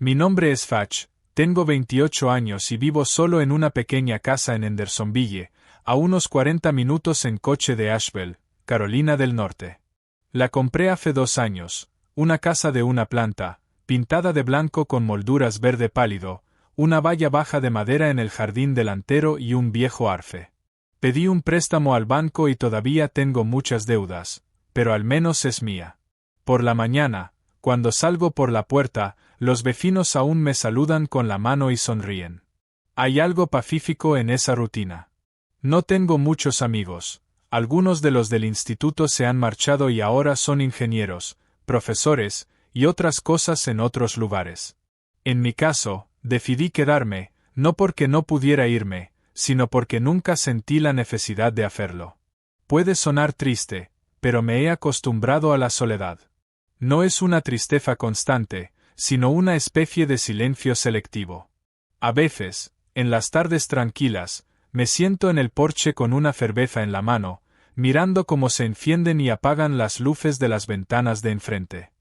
Mi nombre es Fach, tengo 28 años y vivo solo en una pequeña casa en Hendersonville, a unos 40 minutos en coche de Asheville, Carolina del Norte. La compré hace 2 años, una casa de una planta, pintada de blanco con molduras verde pálido, una valla baja de madera en el jardín delantero y un viejo arfe. Pedí un préstamo al banco y todavía tengo muchas deudas, pero al menos es mía. Por la mañana, cuando salgo por la puerta, los vecinos aún me saludan con la mano y sonríen. Hay algo pacífico en esa rutina. No tengo muchos amigos. Algunos de los del instituto se han marchado y ahora son ingenieros, profesores, y otras cosas en otros lugares. En mi caso, decidí quedarme, no porque no pudiera irme, sino porque nunca sentí la necesidad de hacerlo. Puede sonar triste, pero me he acostumbrado a la soledad. No es una tristeza constante, sino una especie de silencio selectivo. A veces, en las tardes tranquilas, me siento en el porche con una cerveza en la mano, mirando cómo se encienden y apagan las luces de las ventanas de enfrente.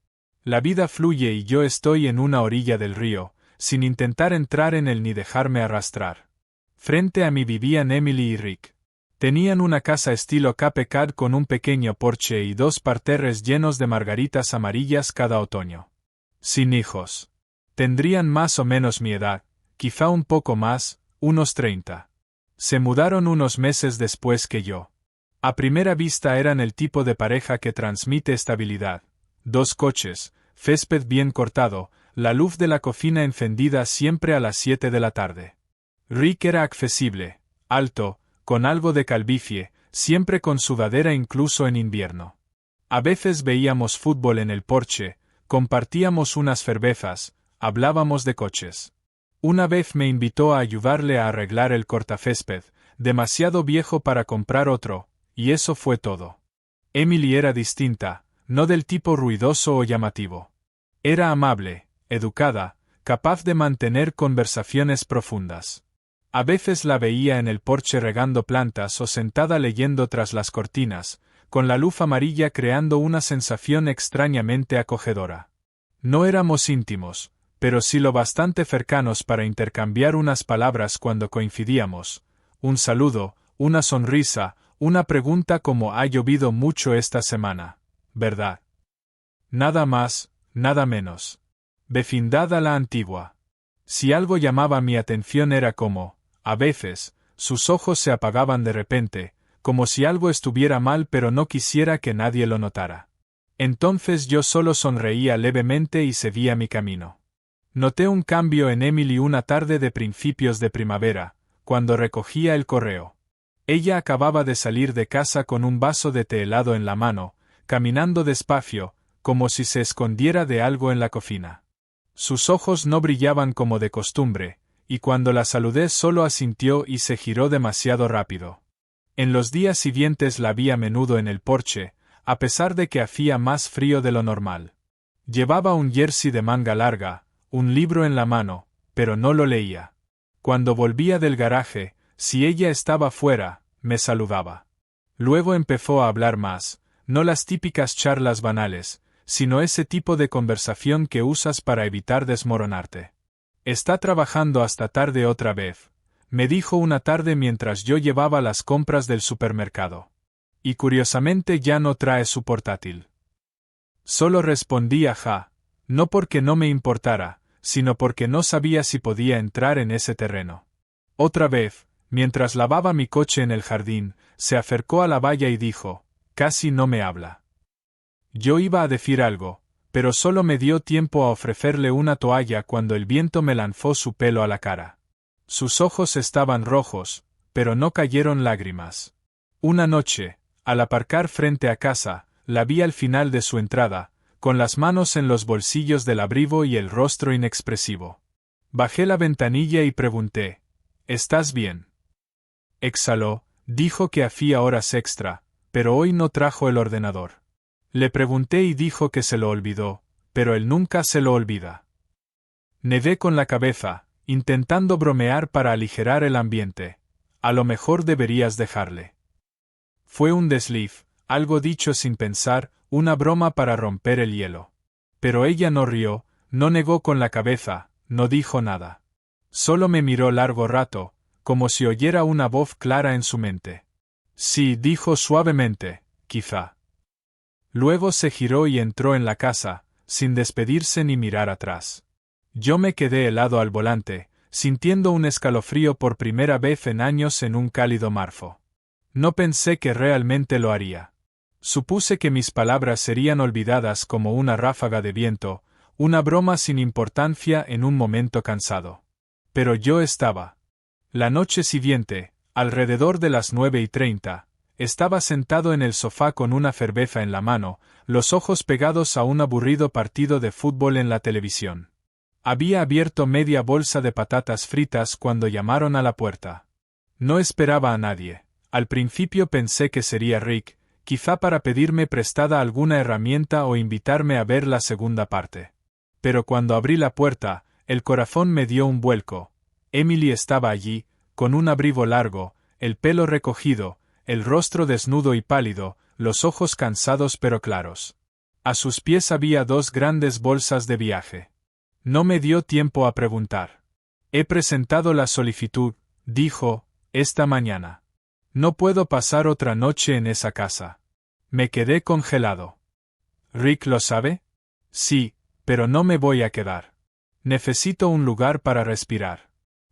La vida fluye y yo estoy en una orilla del río, sin intentar entrar en él ni dejarme arrastrar. Frente a mí vivían Emily y Rick. Tenían una casa estilo Cape Cod con un pequeño porche y 2 parterres llenos de margaritas amarillas cada otoño. Sin hijos. Tendrían más o menos mi edad, quizá un poco más, unos 30. Se mudaron unos meses después que yo. A primera vista eran el tipo de pareja que transmite estabilidad. 2 coches, césped bien cortado, la luz de la cocina encendida siempre a las 7 de la tarde. Rick era accesible, alto, con algo de calvicie, siempre con sudadera incluso en invierno. A veces veíamos fútbol en el porche, compartíamos unas cervezas, hablábamos de coches. Una vez me invitó a ayudarle a arreglar el cortacésped, demasiado viejo para comprar otro, y eso fue todo. Emily era distinta, no del tipo ruidoso o llamativo. Era amable, educada, capaz de mantener conversaciones profundas. A veces la veía en el porche regando plantas o sentada leyendo tras las cortinas, con la luz amarilla creando una sensación extrañamente acogedora. No éramos íntimos, pero sí lo bastante cercanos para intercambiar unas palabras cuando coincidíamos, un saludo, una sonrisa, una pregunta como «¿Ha llovido mucho esta semana?», ¿verdad? Nada más, nada menos. Vecindad a la antigua. Si algo llamaba mi atención era como, a veces, sus ojos se apagaban de repente, como si algo estuviera mal pero no quisiera que nadie lo notara. Entonces yo solo sonreía levemente y seguía mi camino. Noté un cambio en Emily una tarde de principios de primavera, cuando recogía el correo. Ella acababa de salir de casa con un vaso de té helado en la mano, caminando despacio, como si se escondiera de algo en la cocina. Sus ojos no brillaban como de costumbre, y cuando la saludé solo asintió y se giró demasiado rápido. En los días siguientes la vi a menudo en el porche, a pesar de que hacía más frío de lo normal. Llevaba un jersey de manga larga, un libro en la mano, pero no lo leía. Cuando volvía del garaje, si ella estaba fuera, me saludaba. Luego empezó a hablar más, no las típicas charlas banales, sino ese tipo de conversación que usas para evitar desmoronarte. «Está trabajando hasta tarde otra vez», me dijo una tarde mientras yo llevaba las compras del supermercado. Y curiosamente ya no trae su portátil. Solo respondí ajá, no porque no me importara, sino porque no sabía si podía entrar en ese terreno. Otra vez, mientras lavaba mi coche en el jardín, se acercó a la valla y dijo, «Casi no me habla». Yo iba a decir algo, pero solo me dio tiempo a ofrecerle una toalla cuando el viento me lanzó su pelo a la cara. Sus ojos estaban rojos, pero no cayeron lágrimas. Una noche, al aparcar frente a casa, la vi al final de su entrada, con las manos en los bolsillos del abrigo y el rostro inexpresivo. Bajé la ventanilla y pregunté, «¿Estás bien?». Exhaló, dijo que hacía horas extra, pero hoy no trajo el ordenador. Le pregunté y dijo que se lo olvidó, pero él nunca se lo olvida. Negué con la cabeza, intentando bromear para aligerar el ambiente. «A lo mejor deberías dejarle». Fue un desliz, algo dicho sin pensar, una broma para romper el hielo. Pero ella no rió, no negó con la cabeza, no dijo nada. Solo me miró largo rato, como si oyera una voz clara en su mente. Sí, dijo suavemente, quizá. Luego se giró y entró en la casa, sin despedirse ni mirar atrás. Yo me quedé helado al volante, sintiendo un escalofrío por primera vez en años en un cálido marfo. No pensé que realmente lo haría. Supuse que mis palabras serían olvidadas como una ráfaga de viento, una broma sin importancia en un momento cansado. Pero yo estaba. La noche siguiente, alrededor de las 9:30, estaba sentado en el sofá con una cerveza en la mano, los ojos pegados a un aburrido partido de fútbol en la televisión. Había abierto media bolsa de patatas fritas cuando llamaron a la puerta. No esperaba a nadie. Al principio pensé que sería Rick, quizá para pedirme prestada alguna herramienta o invitarme a ver la segunda parte. Pero cuando abrí la puerta, el corazón me dio un vuelco. Emily estaba allí, con un abrigo largo, el pelo recogido, el rostro desnudo y pálido, los ojos cansados pero claros. A sus pies había 2 grandes bolsas de viaje. No me dio tiempo a preguntar. He presentado la solicitud, dijo, esta mañana. No puedo pasar otra noche en esa casa. Me quedé congelado. ¿Rick lo sabe? Sí, pero no me voy a quedar. Necesito un lugar para respirar.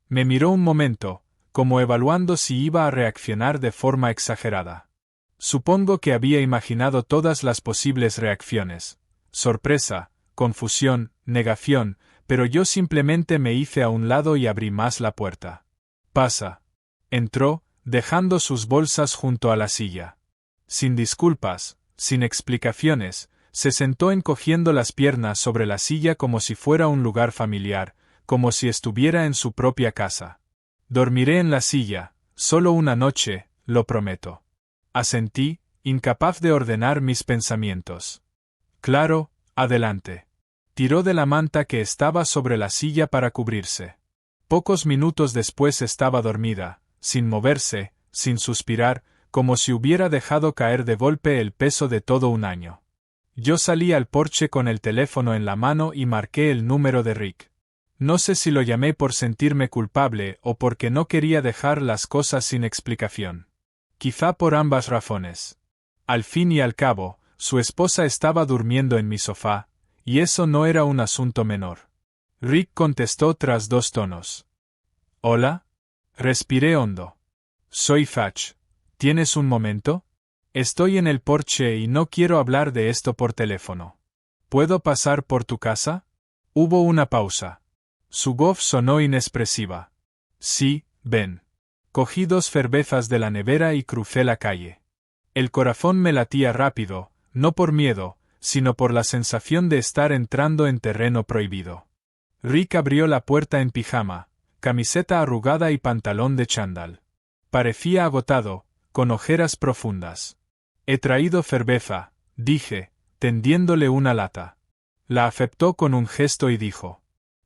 Me miró un momento, como evaluando si iba a reaccionar de forma exagerada. Supongo que había imaginado todas las posibles reacciones. Sorpresa, confusión, negación, pero yo simplemente me hice a un lado y abrí más la puerta. Pasa. Entró, dejando sus bolsas junto a la silla. Sin disculpas, sin explicaciones, se sentó encogiendo las piernas sobre la silla como si fuera un lugar familiar, como si estuviera en su propia casa. Dormiré en la silla, solo una noche, lo prometo. Asentí, incapaz de ordenar mis pensamientos. Claro, adelante. Tiró de la manta que estaba sobre la silla para cubrirse. Pocos minutos después estaba dormida, sin moverse, sin suspirar, como si hubiera dejado caer de golpe el peso de todo un año. Yo salí al porche con el teléfono en la mano y marqué el número de Rick. No sé si lo llamé por sentirme culpable o porque no quería dejar las cosas sin explicación. Quizá por ambas razones. Al fin y al cabo, su esposa estaba durmiendo en mi sofá, y eso no era un asunto menor. Rick contestó tras 2 tonos. ¿Hola? Respiré hondo. Soy Thatch. ¿Tienes un momento? Estoy en el porche y no quiero hablar de esto por teléfono. ¿Puedo pasar por tu casa? Hubo una pausa. Su voz sonó inexpresiva. Sí, ven. Cogí 2 cervezas de la nevera y crucé la calle. El corazón me latía rápido, no por miedo, sino por la sensación de estar entrando en terreno prohibido. Rick abrió la puerta en pijama, camiseta arrugada y pantalón de chándal. Parecía agotado, con ojeras profundas. He traído cerveza, dije, tendiéndole una lata. La aceptó con un gesto y dijo: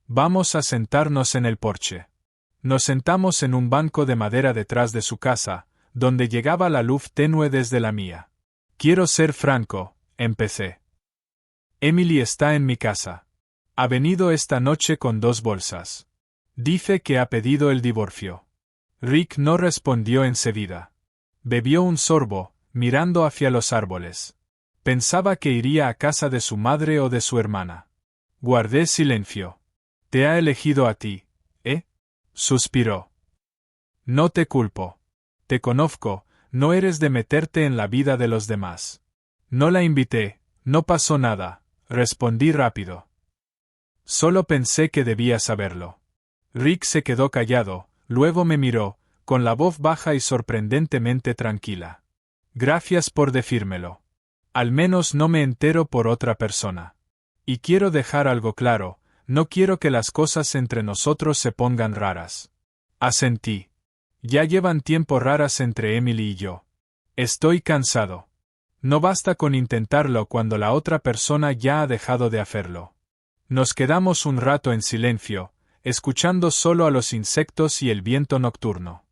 Vamos a sentarnos en el porche. Nos sentamos en un banco de madera detrás de su casa, donde llegaba la luz tenue desde la mía. Quiero ser franco, empecé. Emily está en mi casa. Ha venido esta noche con 2 bolsas. Dice que ha pedido el divorcio. Rick no respondió enseguida. Bebió un sorbo, mirando hacia los árboles. Pensaba que iría a casa de su madre o de su hermana. Guardé silencio. Te ha elegido a ti, ¿eh? Suspiró. No te culpo. Te conozco, no eres de meterte en la vida de los demás. No la invité, no pasó nada, respondí rápido. Solo pensé que debía saberlo. Rick se quedó callado, luego me miró, con la voz baja y sorprendentemente tranquila. Gracias por decírmelo. Al menos no me entero por otra persona. Y quiero dejar algo claro. No quiero que las cosas entre nosotros se pongan raras. Asentí. Ya llevan tiempo raras entre Emily y yo. Estoy cansado. No basta con intentarlo cuando la otra persona ya ha dejado de hacerlo. Nos quedamos un rato en silencio, escuchando solo a los insectos y el viento nocturno.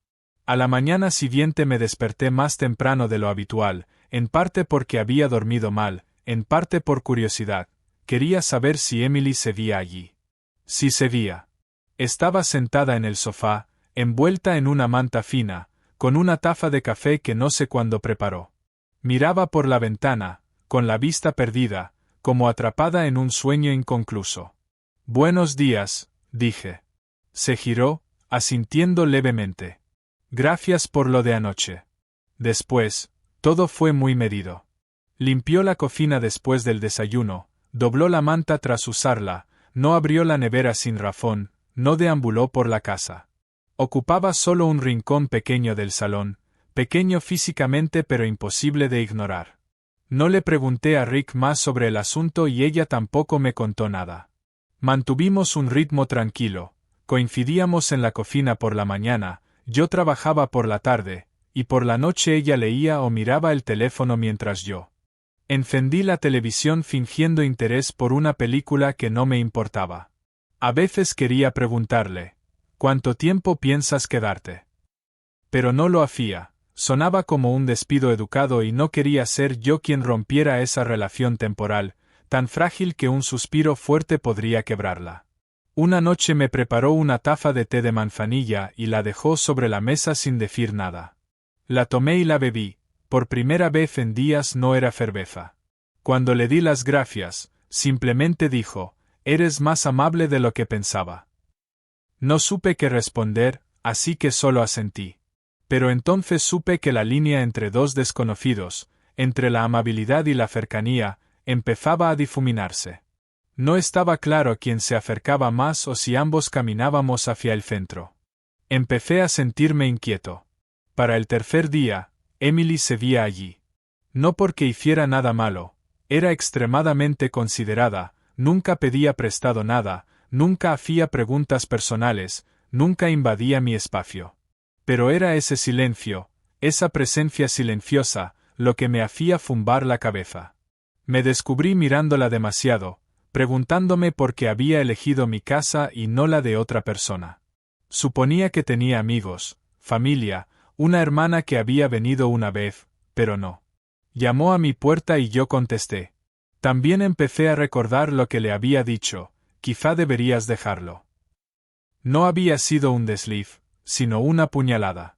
A la mañana siguiente me desperté más temprano de lo habitual, en parte porque había dormido mal, en parte por curiosidad. Quería saber si Emily seguía allí. Si seguía. Estaba sentada en el sofá, envuelta en una manta fina, con una taza de café que no sé cuándo preparó. Miraba por la ventana, con la vista perdida, como atrapada en un sueño inconcluso. «Buenos días», dije. Se giró, asintiendo levemente. «Gracias por lo de anoche». Después, todo fue muy medido. Limpió la cocina después del desayuno, dobló la manta tras usarla, no abrió la nevera sin razón, no deambuló por la casa. Ocupaba solo un rincón pequeño del salón, pequeño físicamente pero imposible de ignorar. No le pregunté a Rick más sobre el asunto y ella tampoco me contó nada. Mantuvimos un ritmo tranquilo, coincidíamos en la cocina por la mañana, yo trabajaba por la tarde, y por la noche ella leía o miraba el teléfono mientras yo encendí la televisión fingiendo interés por una película que no me importaba. A veces quería preguntarle, ¿cuánto tiempo piensas quedarte? Pero no lo hacía, sonaba como un despido educado y no quería ser yo quien rompiera esa relación temporal, tan frágil que un suspiro fuerte podría quebrarla. Una noche me preparó una taza de té de manzanilla y la dejó sobre la mesa sin decir nada. La tomé y la bebí. Por primera vez en días no era cerveza. Cuando le di las gracias, simplemente dijo, «Eres más amable de lo que pensaba». No supe qué responder, así que solo asentí. Pero entonces supe que la línea entre dos desconocidos, entre la amabilidad y la cercanía, empezaba a difuminarse. No estaba claro quién se acercaba más o si ambos caminábamos hacia el centro. Empecé a sentirme inquieto. Para el tercer día, Emily seguía allí. No porque hiciera nada malo, era extremadamente considerada, nunca pedía prestado nada, nunca hacía preguntas personales, nunca invadía mi espacio. Pero era ese silencio, esa presencia silenciosa, lo que me hacía zumbar la cabeza. Me descubrí mirándola demasiado, preguntándome por qué había elegido mi casa y no la de otra persona. Suponía que tenía amigos, familia, una hermana que había venido una vez, pero no. Llamó a mi puerta y yo contesté. También empecé a recordar lo que le había dicho, quizá deberías dejarlo. No había sido un desliz, sino una puñalada.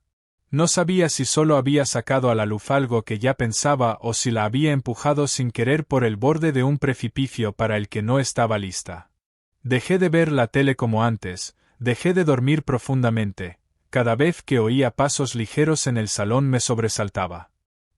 No sabía si solo había sacado a la luz algo que ya pensaba o si la había empujado sin querer por el borde de un precipicio para el que no estaba lista. Dejé de ver la tele como antes, dejé de dormir profundamente. Cada vez que oía pasos ligeros en el salón me sobresaltaba.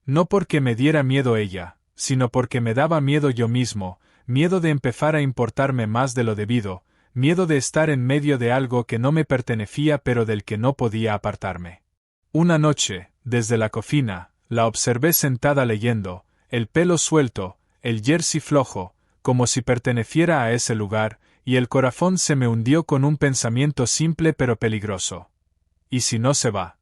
No porque me diera miedo ella, sino porque me daba miedo yo mismo, miedo de empezar a importarme más de lo debido, miedo de estar en medio de algo que no me pertenecía pero del que no podía apartarme. Una noche, desde la cocina, la observé sentada leyendo, el pelo suelto, el jersey flojo, como si perteneciera a ese lugar, y el corazón se me hundió con un pensamiento simple pero peligroso. ¿Y si no se va?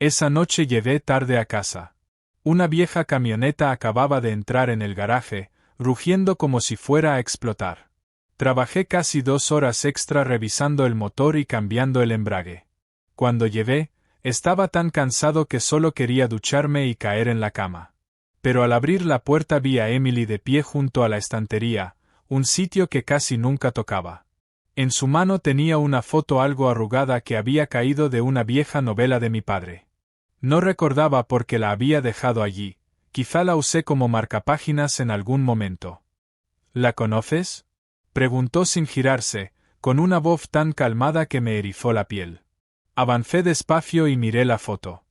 Esa noche llegué tarde a casa. Una vieja camioneta acababa de entrar en el garaje, rugiendo como si fuera a explotar. Trabajé casi 2 horas extra revisando el motor y cambiando el embrague. Cuando llegué, estaba tan cansado que solo quería ducharme y caer en la cama. Pero al abrir la puerta vi a Emily de pie junto a la estantería, un sitio que casi nunca tocaba. En su mano tenía una foto algo arrugada que había caído de una vieja novela de mi padre. No recordaba por qué la había dejado allí, quizá la usé como marcapáginas en algún momento. ¿La conoces?, preguntó sin girarse, con una voz tan calmada que me erizó la piel. Avancé despacio y miré la foto.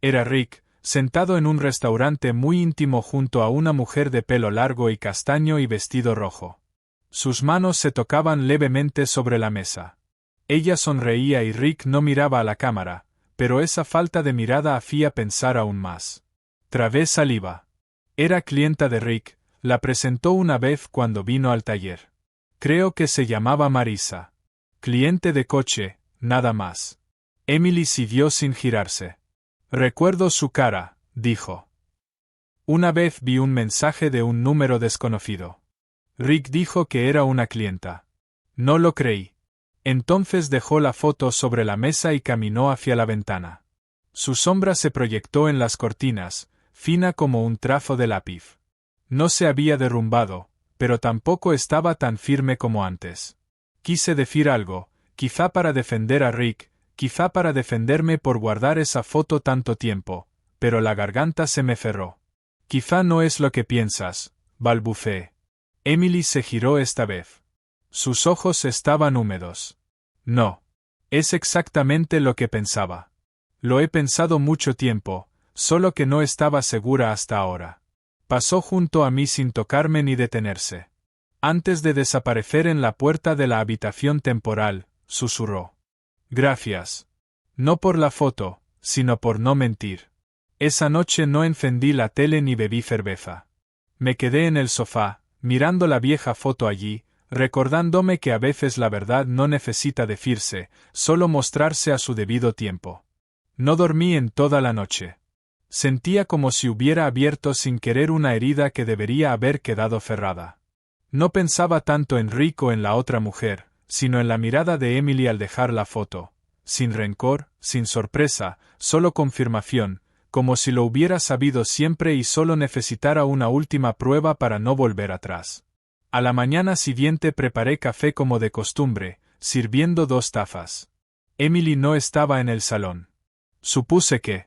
Era Rick, sentado en un restaurante muy íntimo junto a una mujer de pelo largo y castaño y vestido rojo. Sus manos se tocaban levemente sobre la mesa. Ella sonreía y Rick no miraba a la cámara, pero esa falta de mirada hacía pensar aún más. Trabé saliva. Era clienta de Rick, la presentó una vez cuando vino al taller. Creo que se llamaba Marisa. Cliente de coche, nada más. Emily siguió sin girarse. Recuerdo su cara, dijo. Una vez vi un mensaje de un número desconocido. Rick dijo que era una clienta. No lo creí. Entonces dejó la foto sobre la mesa y caminó hacia la ventana. Su sombra se proyectó en las cortinas, fina como un trazo de lápiz. No se había derrumbado, pero tampoco estaba tan firme como antes. Quise decir algo, Quizá para defender a Rick, quizá para defenderme por guardar esa foto tanto tiempo, pero la garganta se me cerró. Quizá no es lo que piensas, balbuceé. Emily se giró esta vez. Sus ojos estaban húmedos. No. Es exactamente lo que pensaba. Lo he pensado mucho tiempo, solo que no estaba segura hasta ahora. Pasó junto a mí sin tocarme ni detenerse. Antes de desaparecer en la puerta de la habitación temporal, susurró. Gracias. No por la foto, sino por no mentir. Esa noche no encendí la tele ni bebí cerveza. Me quedé en el sofá, mirando la vieja foto allí, recordándome que a veces la verdad no necesita decirse, solo mostrarse a su debido tiempo. No dormí en toda la noche. Sentía como si hubiera abierto sin querer una herida que debería haber quedado cerrada. No pensaba tanto en Rick o en la otra mujer, sino en la mirada de Emily al dejar la foto. Sin rencor, sin sorpresa, solo confirmación, como si lo hubiera sabido siempre y solo necesitara una última prueba para no volver atrás. A la mañana siguiente preparé café como de costumbre, sirviendo 2 tazas. Emily no estaba en el salón. Supuse que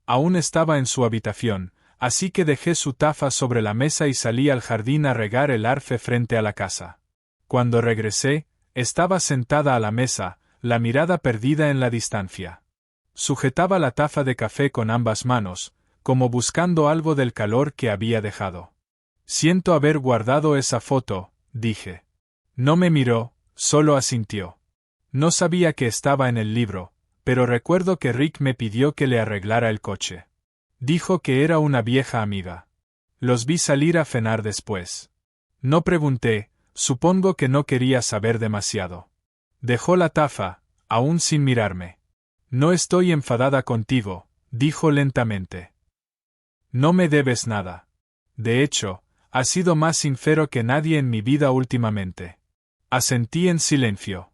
aún estaba en su habitación, así que dejé su taza sobre la mesa y salí al jardín a regar el arce frente a la casa. Cuando regresé, estaba sentada a la mesa, la mirada perdida en la distancia. Sujetaba la taza de café con ambas manos, como buscando algo del calor que había dejado. Siento haber guardado esa foto, dije. No me miró, solo asintió. No sabía que estaba en el libro, pero recuerdo que Rick me pidió que le arreglara el coche. Dijo que era una vieja amiga. Los vi salir a cenar después. No pregunté, supongo que no quería saber demasiado. Dejó la taza, aún sin mirarme. No estoy enfadada contigo, dijo lentamente. No me debes nada. De hecho, has sido más sincero que nadie en mi vida últimamente. Asentí en silencio.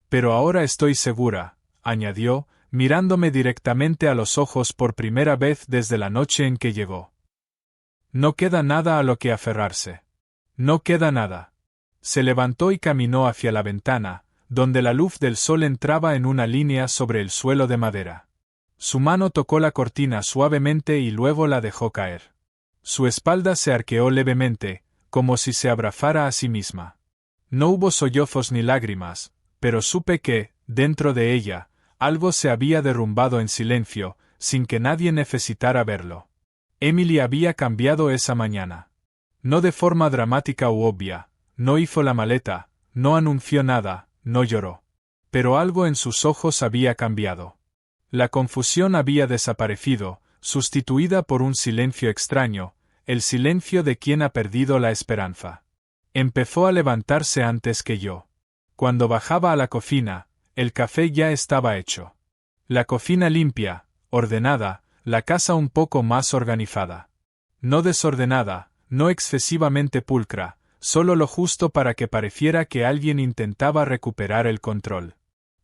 Pero ahora estoy segura, añadió, mirándome directamente a los ojos por primera vez desde la noche en que llegó. No queda nada a lo que aferrarse. No queda nada. Se levantó y caminó hacia la ventana, donde la luz del sol entraba en una línea sobre el suelo de madera. Su mano tocó la cortina suavemente y luego la dejó caer. Su espalda se arqueó levemente, como si se abrazara a sí misma. No hubo sollozos ni lágrimas, pero supe que, dentro de ella, algo se había derrumbado en silencio, sin que nadie necesitara verlo. Emily había cambiado esa mañana. No de forma dramática u obvia, no hizo la maleta, no anunció nada, no lloró. Pero algo en sus ojos había cambiado. La confusión había desaparecido, sustituida por un silencio extraño, el silencio de quien ha perdido la esperanza. Empezó a levantarse antes que yo. Cuando bajaba a la cocina, el café ya estaba hecho. La cocina limpia, ordenada, la casa un poco más organizada. No desordenada, no excesivamente pulcra, solo lo justo para que pareciera que alguien intentaba recuperar el control.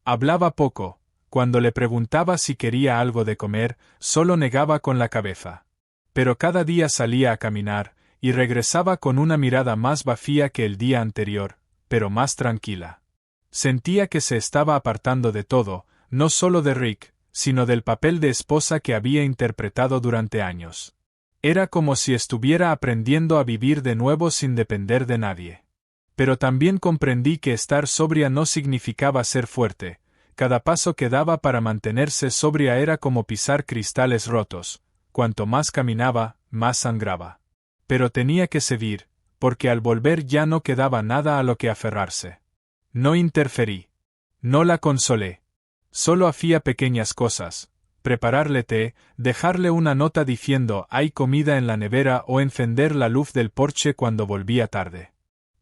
Hablaba poco. Cuando le preguntaba si quería algo de comer, solo negaba con la cabeza. Pero cada día salía a caminar, y regresaba con una mirada más vacía que el día anterior, pero más tranquila. Sentía que se estaba apartando de todo, no solo de Rick, sino del papel de esposa que había interpretado durante años. Era como si estuviera aprendiendo a vivir de nuevo sin depender de nadie. Pero también comprendí que estar sobria no significaba ser fuerte. Cada paso que daba para mantenerse sobria era como pisar cristales rotos. Cuanto más caminaba, más sangraba. Pero tenía que seguir, porque al volver ya no quedaba nada a lo que aferrarse. No interferí. No la consolé. Solo hacía pequeñas cosas. Prepararle té, dejarle una nota diciendo «hay comida en la nevera» o encender la luz del porche cuando volvía tarde.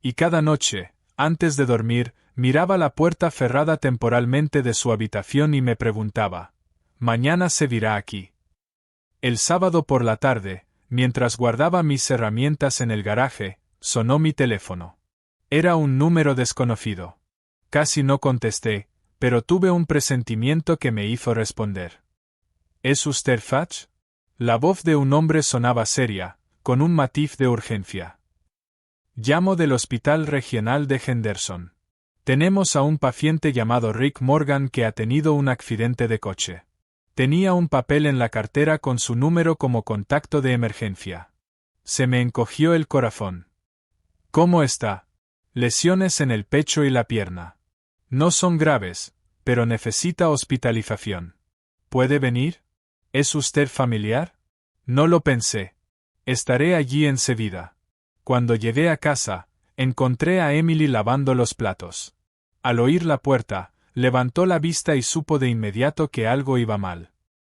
Y cada noche, antes de dormir, miraba la puerta cerrada temporalmente de su habitación y me preguntaba, «¿Mañana se dirá aquí?». El sábado por la tarde, mientras guardaba mis herramientas en el garaje, sonó mi teléfono. Era un número desconocido. Casi no contesté, pero tuve un presentimiento que me hizo responder. ¿Es usted Fudge? La voz de un hombre sonaba seria, con un matiz de urgencia. Llamo del Hospital Regional de Henderson. Tenemos a un paciente llamado Rick Morgan que ha tenido un accidente de coche. Tenía un papel en la cartera con su número como contacto de emergencia. Se me encogió el corazón. ¿Cómo está? Lesiones en el pecho y la pierna. No son graves, pero necesita hospitalización. ¿Puede venir? ¿Es usted familiar? No lo pensé. Estaré allí enseguida. Cuando llegué a casa, encontré a Emily lavando los platos. Al oír la puerta, levantó la vista y supo de inmediato que algo iba mal.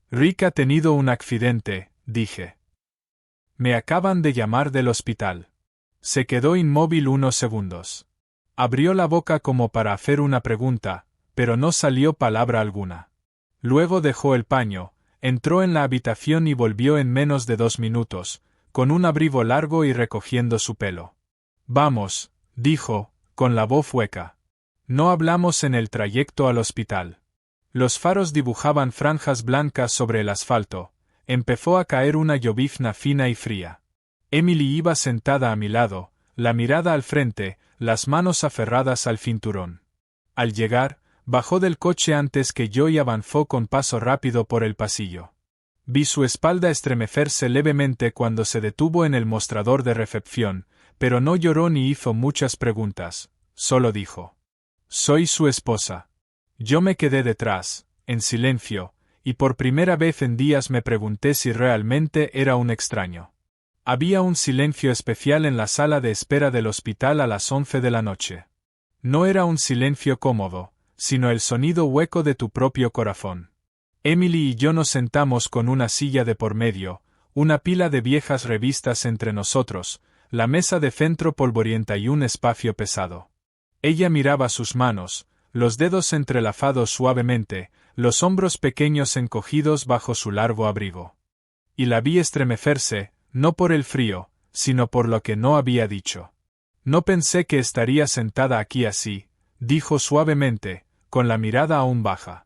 Rick ha tenido un accidente, dije. Me acaban de llamar del hospital. Se quedó inmóvil unos segundos. Abrió la boca como para hacer una pregunta, pero no salió palabra alguna. Luego dejó el paño, entró en la habitación y volvió en menos de 2 minutos, con un abrigo largo y recogiendo su pelo. Vamos, dijo, con la voz hueca. No hablamos en el trayecto al hospital. Los faros dibujaban franjas blancas sobre el asfalto. Empezó a caer una llovizna fina y fría. Emily iba sentada a mi lado, la mirada al frente, las manos aferradas al cinturón. Al llegar, bajó del coche antes que yo y avanzó con paso rápido por el pasillo. Vi su espalda estremecerse levemente cuando se detuvo en el mostrador de recepción, pero no lloró ni hizo muchas preguntas, solo dijo: «Soy su esposa». Yo me quedé detrás, en silencio, y por primera vez en días me pregunté si realmente era un extraño. Había un silencio especial en la sala de espera del hospital a las 11 de la noche. No era un silencio cómodo, sino el sonido hueco de tu propio corazón. Emily y yo nos sentamos con una silla de por medio, una pila de viejas revistas entre nosotros, la mesa de centro polvorienta y un espacio pesado. Ella miraba sus manos, los dedos entrelazados suavemente, los hombros pequeños encogidos bajo su largo abrigo. Y la vi estremecerse, no por el frío, sino por lo que no había dicho. No pensé que estaría sentada aquí así, dijo suavemente, con la mirada aún baja.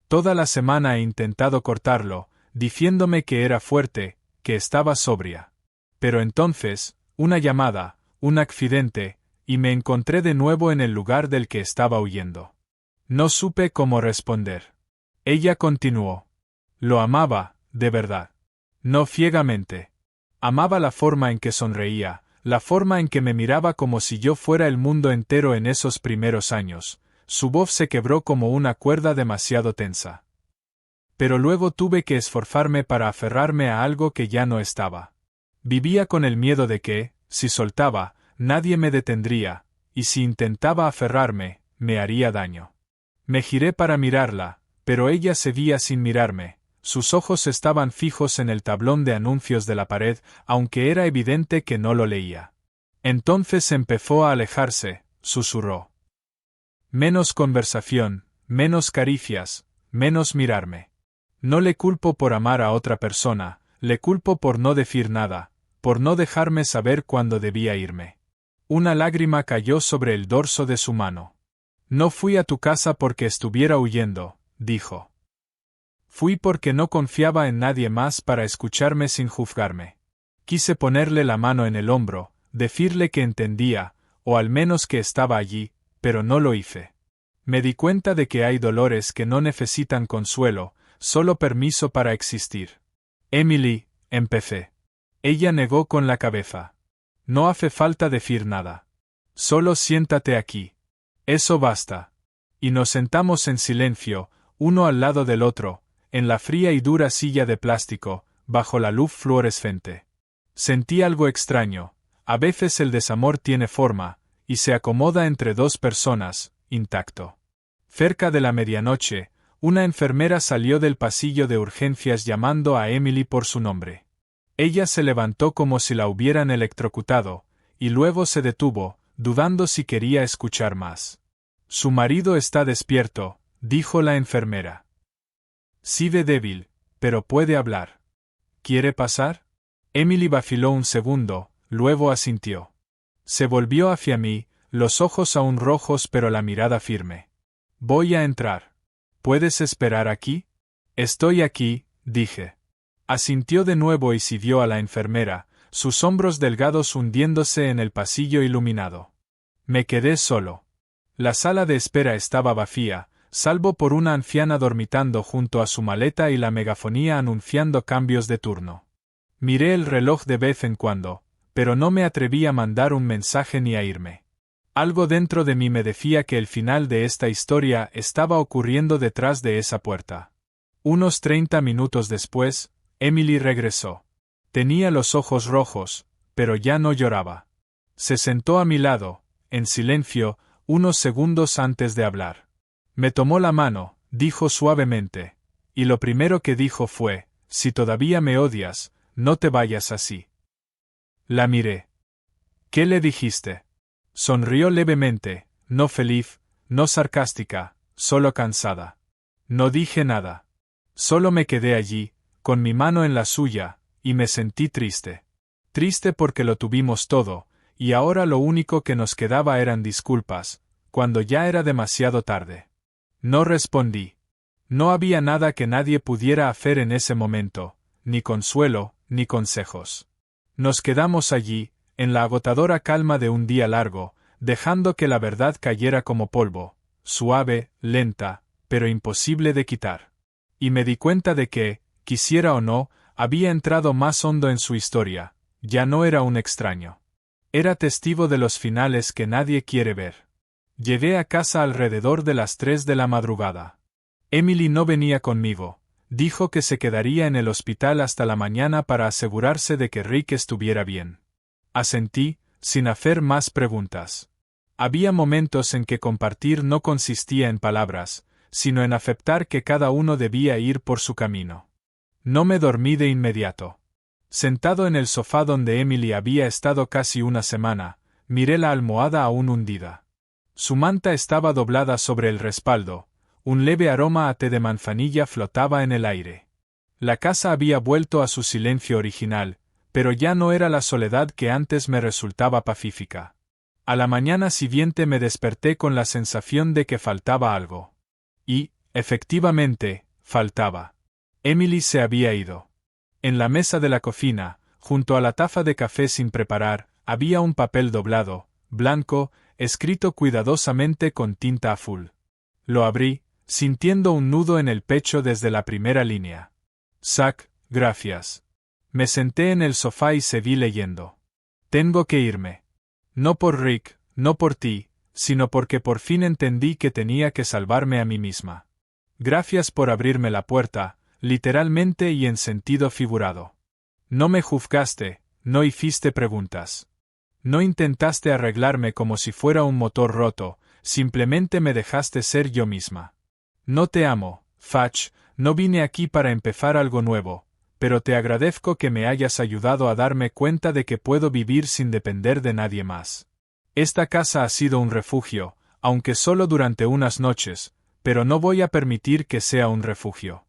Toda la semana he intentado cortarlo, diciéndome que era fuerte, que estaba sobria. Pero entonces, una llamada, un accidente, y me encontré de nuevo en el lugar del que estaba huyendo. No supe cómo responder. Ella continuó. Lo amaba, de verdad. No ciegamente. Amaba la forma en que sonreía, la forma en que me miraba como si yo fuera el mundo entero en esos primeros años. Su voz se quebró como una cuerda demasiado tensa. Pero luego tuve que esforzarme para aferrarme a algo que ya no estaba. Vivía con el miedo de que, si soltaba, nadie me detendría, y si intentaba aferrarme, me haría daño. Me giré para mirarla, pero ella seguía sin mirarme. Sus ojos estaban fijos en el tablón de anuncios de la pared, aunque era evidente que no lo leía. Entonces empezó a alejarse, susurró. Menos conversación, menos caricias, menos mirarme. No le culpo por amar a otra persona, le culpo por no decir nada, por no dejarme saber cuándo debía irme. Una lágrima cayó sobre el dorso de su mano. No fui a tu casa porque estuviera huyendo, dijo. Fui porque no confiaba en nadie más para escucharme sin juzgarme. Quise ponerle la mano en el hombro, decirle que entendía, o al menos que estaba allí, pero no lo hice. Me di cuenta de que hay dolores que no necesitan consuelo, solo permiso para existir. Emily, empecé. Ella negó con la cabeza. No hace falta decir nada. Solo siéntate aquí. Eso basta. Y nos sentamos en silencio, uno al lado del otro, en la fría y dura silla de plástico, bajo la luz fluorescente. Sentí algo extraño. A veces el desamor tiene forma, y se acomoda entre dos personas, intacto. Cerca de la medianoche, una enfermera salió del pasillo de urgencias llamando a Emily por su nombre. Ella se levantó como si la hubieran electrocutado, y luego se detuvo, dudando si quería escuchar más. Su marido está despierto, dijo la enfermera. Sí ve débil, pero puede hablar. ¿Quiere pasar? Emily vaciló un segundo, luego asintió. Se volvió hacia mí, los ojos aún rojos pero la mirada firme. Voy a entrar. ¿Puedes esperar aquí? Estoy aquí, dije. Asintió de nuevo y siguió a la enfermera, sus hombros delgados hundiéndose en el pasillo iluminado. Me quedé solo. La sala de espera estaba vacía, salvo por una anciana dormitando junto a su maleta y la megafonía anunciando cambios de turno. Miré el reloj de vez en cuando, pero no me atreví a mandar un mensaje ni a irme. Algo dentro de mí me decía que el final de esta historia estaba ocurriendo detrás de esa puerta. Unos 30 minutos después, Emily regresó. Tenía los ojos rojos, pero ya no lloraba. Se sentó a mi lado, en silencio, unos segundos antes de hablar. Me tomó la mano, dijo suavemente, y lo primero que dijo fue, si todavía me odias, no te vayas así. La miré. ¿Qué le dijiste? Sonrió levemente, no feliz, no sarcástica, solo cansada. No dije nada. Solo me quedé allí, con mi mano en la suya, y me sentí triste. Triste porque lo tuvimos todo, y ahora lo único que nos quedaba eran disculpas, cuando ya era demasiado tarde. No respondí. No había nada que nadie pudiera hacer en ese momento, ni consuelo, ni consejos. Nos quedamos allí, en la agotadora calma de un día largo, dejando que la verdad cayera como polvo, suave, lenta, pero imposible de quitar. Y me di cuenta de que, quisiera o no, había entrado más hondo en su historia, ya no era un extraño. Era testigo de los finales que nadie quiere ver. Llegué a casa alrededor de las 3 de la madrugada. Emily no venía conmigo, dijo que se quedaría en el hospital hasta la mañana para asegurarse de que Rick estuviera bien. Asentí, sin hacer más preguntas. Había momentos en que compartir no consistía en palabras, sino en aceptar que cada uno debía ir por su camino. No me dormí de inmediato. Sentado en el sofá donde Emily había estado casi una semana, miré la almohada aún hundida. Su manta estaba doblada sobre el respaldo, un leve aroma a té de manzanilla flotaba en el aire. La casa había vuelto a su silencio original, pero ya no era la soledad que antes me resultaba pacífica. A la mañana siguiente me desperté con la sensación de que faltaba algo. Y, efectivamente, faltaba. Emily se había ido. En la mesa de la cocina, junto a la taza de café sin preparar, había un papel doblado, blanco, escrito cuidadosamente con tinta azul. Lo abrí, sintiendo un nudo en el pecho desde la primera línea. Zack, gracias. Me senté en el sofá y seguí leyendo. Tengo que irme. No por Rick, no por ti, sino porque por fin entendí que tenía que salvarme a mí misma. Gracias por abrirme la puerta, literalmente y en sentido figurado. No me juzgaste, no hiciste preguntas. No intentaste arreglarme como si fuera un motor roto, simplemente me dejaste ser yo misma. No te amo, Fudge, no vine aquí para empezar algo nuevo, pero te agradezco que me hayas ayudado a darme cuenta de que puedo vivir sin depender de nadie más. Esta casa ha sido un refugio, aunque solo durante unas noches, pero no voy a permitir que sea un refugio.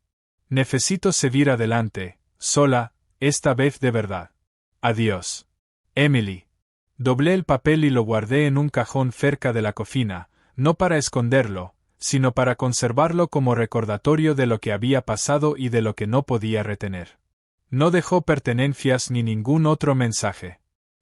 Necesito seguir adelante, sola, esta vez de verdad. Adiós. Emily. Doblé el papel y lo guardé en un cajón cerca de la cocina, no para esconderlo, sino para conservarlo como recordatorio de lo que había pasado y de lo que no podía retener. No dejó pertenencias ni ningún otro mensaje.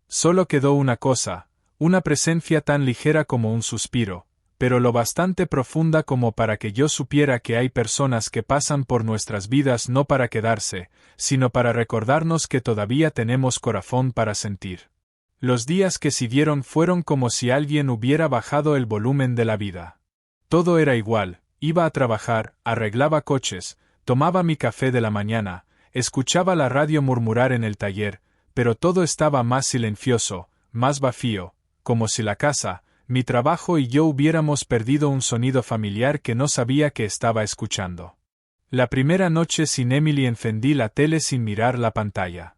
Solo quedó una cosa, una presencia tan ligera como un suspiro, pero lo bastante profunda como para que yo supiera que hay personas que pasan por nuestras vidas no para quedarse, sino para recordarnos que todavía tenemos corazón para sentir. Los días que siguieron fueron como si alguien hubiera bajado el volumen de la vida. Todo era igual, iba a trabajar, arreglaba coches, tomaba mi café de la mañana, escuchaba la radio murmurar en el taller, pero todo estaba más silencioso, más vacío, como si la casa, mi trabajo y yo hubiéramos perdido un sonido familiar que no sabía que estaba escuchando. La primera noche sin Emily encendí la tele sin mirar la pantalla.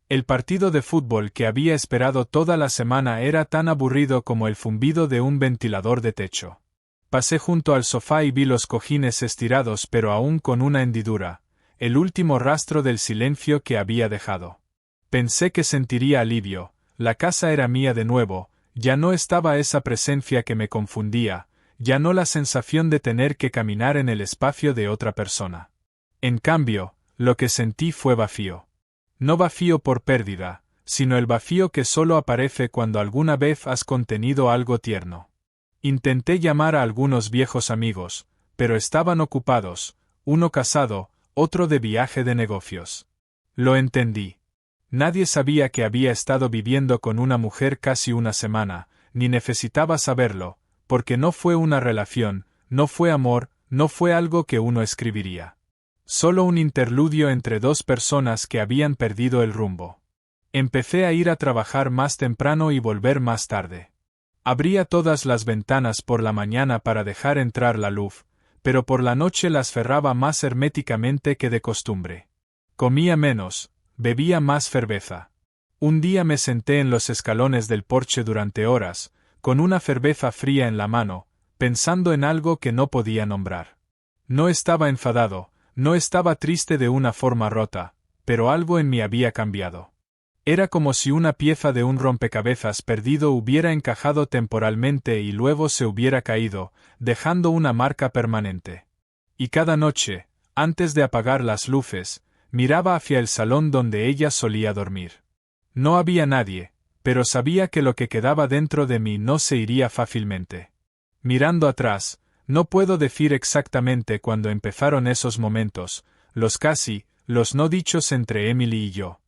El partido de fútbol que había esperado toda la semana era tan aburrido como el zumbido de un ventilador de techo. Pasé junto al sofá y vi los cojines estirados pero aún con una hendidura, el último rastro del silencio que había dejado. Pensé que sentiría alivio, la casa era mía de nuevo, ya no estaba esa presencia que me confundía, ya no la sensación de tener que caminar en el espacio de otra persona. En cambio, lo que sentí fue vacío. No vacío por pérdida, sino el vacío que solo aparece cuando alguna vez has contenido algo tierno. Intenté llamar a algunos viejos amigos, pero estaban ocupados, uno casado, otro de viaje de negocios. Lo entendí. Nadie sabía que había estado viviendo con una mujer casi una semana, ni necesitaba saberlo, porque no fue una relación, no fue amor, no fue algo que uno escribiría. Solo un interludio entre dos personas que habían perdido el rumbo. Empecé a ir a trabajar más temprano y volver más tarde. Abría todas las ventanas por la mañana para dejar entrar la luz, pero por la noche las cerraba más herméticamente que de costumbre. Comía menos, bebía más cerveza. Un día me senté en los escalones del porche durante horas, con una cerveza fría en la mano, pensando en algo que no podía nombrar. No estaba enfadado, no estaba triste de una forma rota, pero algo en mí había cambiado. Era como si una pieza de un rompecabezas perdido hubiera encajado temporalmente y luego se hubiera caído, dejando una marca permanente. Y cada noche, antes de apagar las luces, miraba hacia el salón donde ella solía dormir. No había nadie, pero sabía que lo que quedaba dentro de mí no se iría fácilmente. Mirando atrás, no puedo decir exactamente cuándo empezaron esos momentos, los no dichos entre Emily y yo.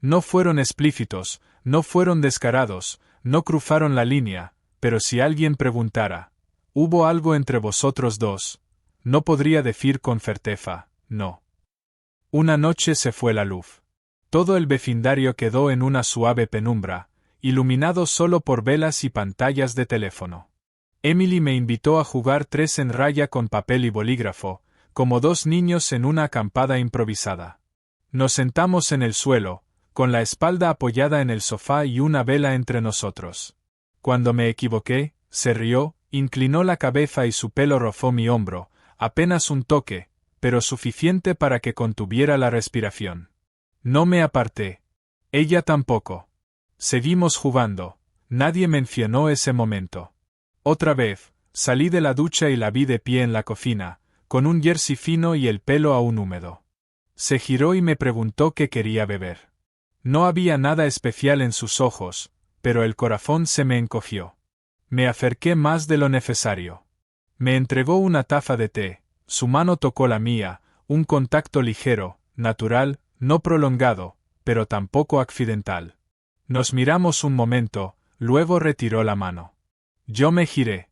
No fueron explícitos, no fueron descarados, no cruzaron la línea, pero si alguien preguntara, ¿hubo algo entre vosotros dos? No podría decir con certeza, no. Una noche se fue la luz. Todo el vecindario quedó en una suave penumbra, iluminado solo por velas y pantallas de teléfono. Emily me invitó a jugar 3 en raya con papel y bolígrafo, como dos niños en una acampada improvisada. Nos sentamos en el suelo, con la espalda apoyada en el sofá y una vela entre nosotros. Cuando me equivoqué, se rió, inclinó la cabeza y su pelo rozó mi hombro, apenas un toque, pero suficiente para que contuviera la respiración. No me aparté. Ella tampoco. Seguimos jugando. Nadie mencionó ese momento. Otra vez, salí de la ducha y la vi de pie en la cocina, con un jersey fino y el pelo aún húmedo. Se giró y me preguntó qué quería beber. No había nada especial en sus ojos, pero el corazón se me encogió. Me acerqué más de lo necesario. Me entregó una taza de té, su mano tocó la mía, un contacto ligero, natural, no prolongado, pero tampoco accidental. Nos miramos un momento, luego retiró la mano. Yo me giré.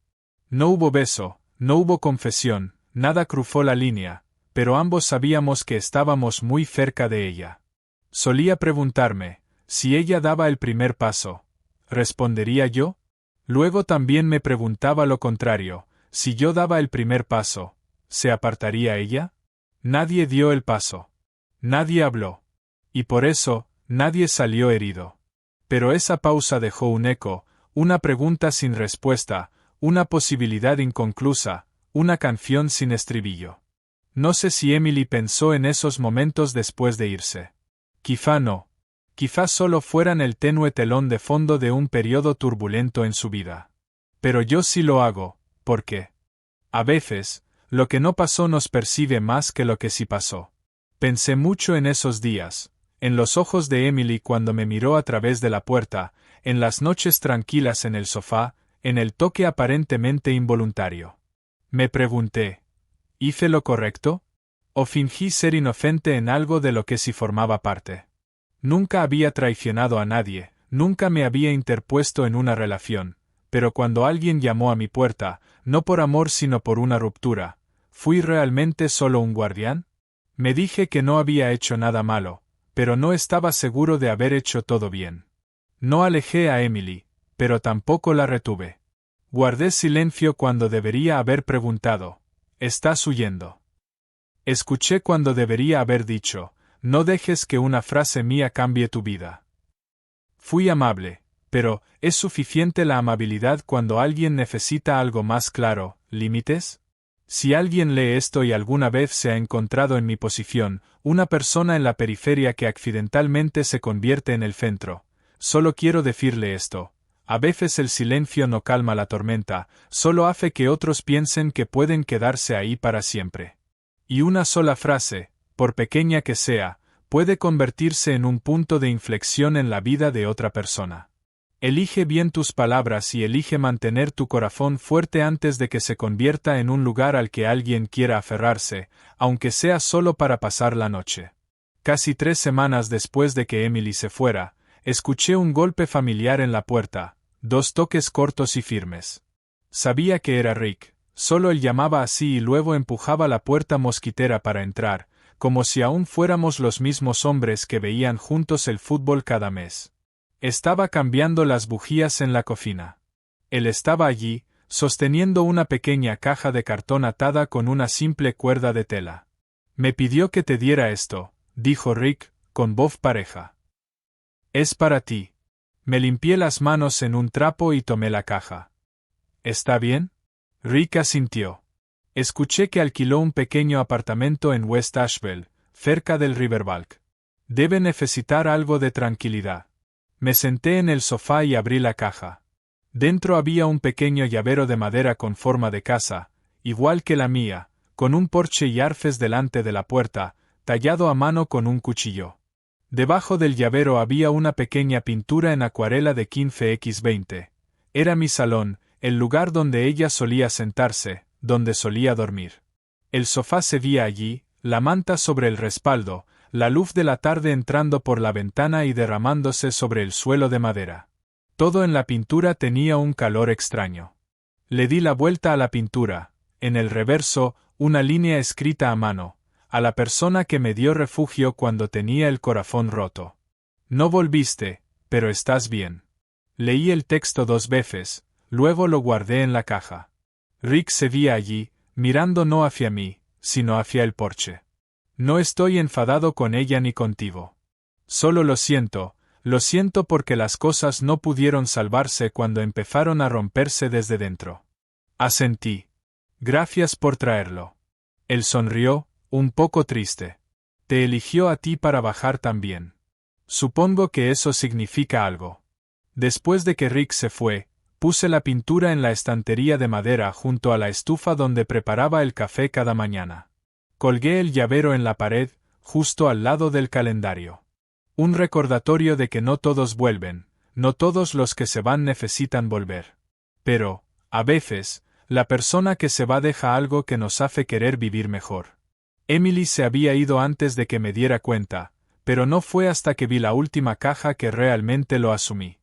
No hubo beso, no hubo confesión, nada cruzó la línea, pero ambos sabíamos que estábamos muy cerca de ella. Solía preguntarme, si ella daba el primer paso, ¿respondería yo? Luego también me preguntaba lo contrario, si yo daba el primer paso, ¿se apartaría ella? Nadie dio el paso. Nadie habló. Y por eso, nadie salió herido. Pero esa pausa dejó un eco, una pregunta sin respuesta, una posibilidad inconclusa, una canción sin estribillo. No sé si Emily pensó en esos momentos después de irse. Quizá no. Quizá solo fueran el tenue telón de fondo de un periodo turbulento en su vida. Pero yo sí lo hago, porque a veces, lo que no pasó nos persigue más que lo que sí pasó. Pensé mucho en esos días, en los ojos de Emily cuando me miró a través de la puerta, en las noches tranquilas en el sofá, en el toque aparentemente involuntario. Me pregunté, ¿hice lo correcto? ¿O fingí ser inocente en algo de lo que sí formaba parte? Nunca había traicionado a nadie, nunca me había interpuesto en una relación, pero cuando alguien llamó a mi puerta, no por amor sino por una ruptura, ¿fui realmente solo un guardián? Me dije que no había hecho nada malo, pero no estaba seguro de haber hecho todo bien. No alejé a Emily, pero tampoco la retuve. Guardé silencio cuando debería haber preguntado, ¿estás huyendo? Escuché cuando debería haber dicho, no dejes que una frase mía cambie tu vida. Fui amable, pero, ¿es suficiente la amabilidad cuando alguien necesita algo más claro, límites? Si alguien lee esto y alguna vez se ha encontrado en mi posición, una persona en la periferia que accidentalmente se convierte en el centro, solo quiero decirle esto. A veces el silencio no calma la tormenta, solo hace que otros piensen que pueden quedarse ahí para siempre. Y una sola frase, por pequeña que sea, puede convertirse en un punto de inflexión en la vida de otra persona. Elige bien tus palabras y elige mantener tu corazón fuerte antes de que se convierta en un lugar al que alguien quiera aferrarse, aunque sea solo para pasar la noche. Casi 3 semanas después de que Emily se fuera, escuché un golpe familiar en la puerta, 2 toques cortos y firmes. Sabía que era Rick, solo él llamaba así y luego empujaba la puerta mosquitera para entrar, como si aún fuéramos los mismos hombres que veían juntos el fútbol cada mes. Estaba cambiando las bujías en la cocina. Él estaba allí, sosteniendo una pequeña caja de cartón atada con una simple cuerda de tela. Me pidió que te diera esto, dijo Rick, con voz pareja. Es para ti. Me limpié las manos en un trapo y tomé la caja. ¿Está bien? Rick asintió. Escuché que alquiló un pequeño apartamento en West Asheville, cerca del Riverwalk. Debe necesitar algo de tranquilidad. Me senté en el sofá y abrí la caja. Dentro había un pequeño llavero de madera con forma de casa, igual que la mía, con un porche y arces delante de la puerta, tallado a mano con un cuchillo. Debajo del llavero había una pequeña pintura en acuarela de 15x20. Era mi salón, el lugar donde ella solía sentarse, donde solía dormir. El sofá se veía allí, la manta sobre el respaldo, la luz de la tarde entrando por la ventana y derramándose sobre el suelo de madera. Todo en la pintura tenía un calor extraño. Le di la vuelta a la pintura, en el reverso, una línea escrita a mano, a la persona que me dio refugio cuando tenía el corazón roto. No volviste, pero estás bien. Leí el texto 2 veces, luego lo guardé en la caja. Rick se veía allí, mirando no hacia mí, sino hacia el porche. No estoy enfadado con ella ni contigo. Solo lo siento porque las cosas no pudieron salvarse cuando empezaron a romperse desde dentro. Asentí. Gracias por traerlo. Él sonrió, un poco triste. Te eligió a ti para bajar también. Supongo que eso significa algo. Después de que Rick se fue, puse la pintura en la estantería de madera junto a la estufa donde preparaba el café cada mañana. Colgué el llavero en la pared, justo al lado del calendario. Un recordatorio de que no todos vuelven, no todos los que se van necesitan volver. Pero, a veces, la persona que se va deja algo que nos hace querer vivir mejor. Emily se había ido antes de que me diera cuenta, pero no fue hasta que vi la última caja que realmente lo asumí.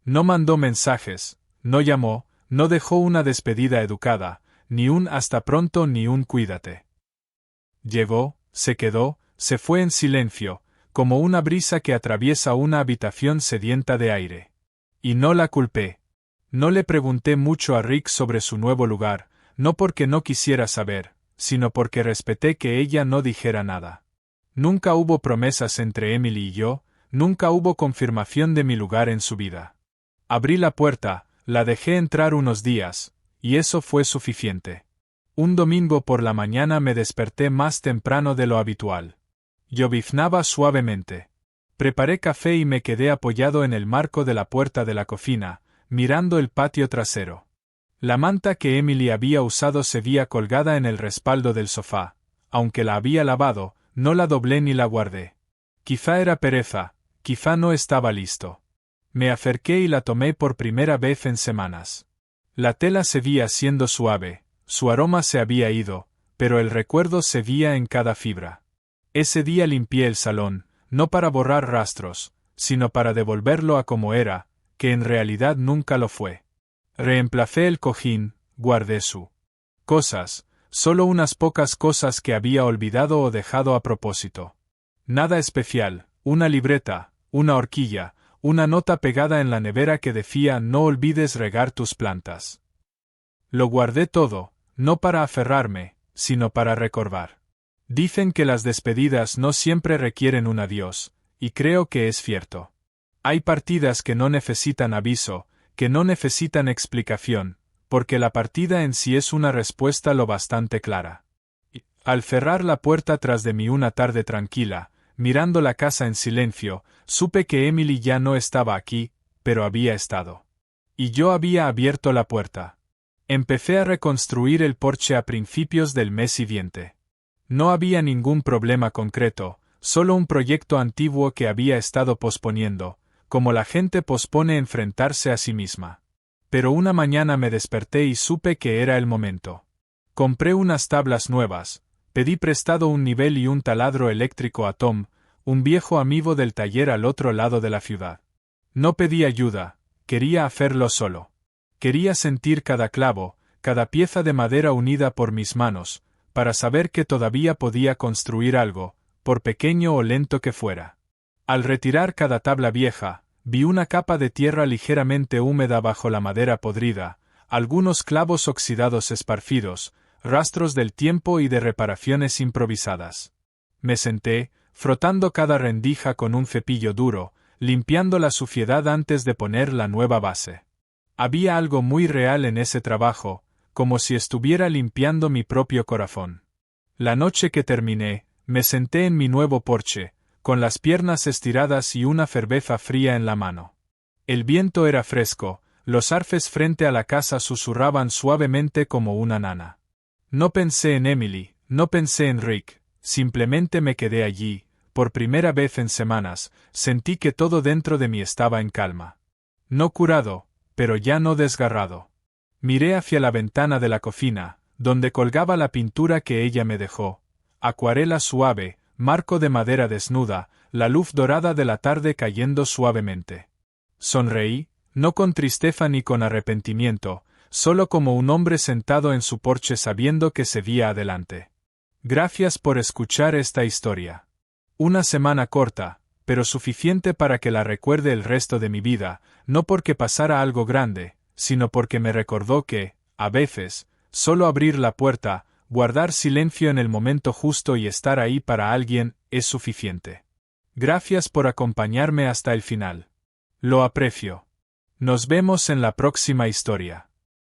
No mandó mensajes, no llamó, no dejó una despedida educada, ni un hasta pronto ni un cuídate. Llegó, se quedó, se fue en silencio, como una brisa que atraviesa una habitación sedienta de aire. Y no la culpé. No le pregunté mucho a Rick sobre su nuevo lugar, no porque no quisiera saber, sino porque respeté que ella no dijera nada. Nunca hubo promesas entre Emily y yo, nunca hubo confirmación de mi lugar en su vida. Abrí la puerta, la dejé entrar unos días, y eso fue suficiente. Un domingo por la mañana me desperté más temprano de lo habitual. Lloviznaba suavemente. Preparé café y me quedé apoyado en el marco de la puerta de la cocina, mirando el patio trasero. La manta que Emily había usado se veía colgada en el respaldo del sofá. Aunque la había lavado, no la doblé ni la guardé. Quizá era pereza, quizá no estaba listo. Me acerqué y la tomé por primera vez en semanas. La tela se veía siendo suave. Su aroma se había ido, pero el recuerdo se veía en cada fibra. Ese día limpié el salón, no para borrar rastros, sino para devolverlo a como era, que en realidad nunca lo fue. Reemplacé el cojín, guardé su cosas, solo unas pocas cosas que había olvidado o dejado a propósito. Nada especial, una libreta, una horquilla, una nota pegada en la nevera que decía no olvides regar tus plantas. Lo guardé todo, no para aferrarme, sino para recordar. Dicen que las despedidas no siempre requieren un adiós, y creo que es cierto. Hay partidas que no necesitan aviso, que no necesitan explicación, porque la partida en sí es una respuesta lo bastante clara. Al cerrar la puerta tras de mí una tarde tranquila, mirando la casa en silencio, supe que Emily ya no estaba aquí, pero había estado. Y yo había abierto la puerta. Empecé a reconstruir el porche a principios del mes siguiente. No había ningún problema concreto, solo un proyecto antiguo que había estado posponiendo, como la gente pospone enfrentarse a sí misma. Pero una mañana me desperté y supe que era el momento. Compré unas tablas nuevas, pedí prestado un nivel y un taladro eléctrico a Tom, un viejo amigo del taller al otro lado de la ciudad. No pedí ayuda, quería hacerlo solo. Quería sentir cada clavo, cada pieza de madera unida por mis manos, para saber que todavía podía construir algo, por pequeño o lento que fuera. Al retirar cada tabla vieja, vi una capa de tierra ligeramente húmeda bajo la madera podrida, algunos clavos oxidados esparcidos, rastros del tiempo y de reparaciones improvisadas. Me senté, frotando cada rendija con un cepillo duro, limpiando la suciedad antes de poner la nueva base. Había algo muy real en ese trabajo, como si estuviera limpiando mi propio corazón. La noche que terminé, me senté en mi nuevo porche, con las piernas estiradas y una cerveza fría en la mano. El viento era fresco, los arces frente a la casa susurraban suavemente como una nana. No pensé en Emily, no pensé en Rick, simplemente me quedé allí. Por primera vez en semanas, sentí que todo dentro de mí estaba en calma. No curado, pero ya no desgarrado. Miré hacia la ventana de la cocina, donde colgaba la pintura que ella me dejó. Acuarela suave, marco de madera desnuda, la luz dorada de la tarde cayendo suavemente. Sonreí, no con tristeza ni con arrepentimiento, solo como un hombre sentado en su porche sabiendo que seguía adelante. Gracias por escuchar esta historia. Una semana corta, pero suficiente para que la recuerde el resto de mi vida, no porque pasara algo grande, sino porque me recordó que, a veces, solo abrir la puerta, guardar silencio en el momento justo y estar ahí para alguien, es suficiente. Gracias por acompañarme hasta el final. Lo aprecio. Nos vemos en la próxima historia.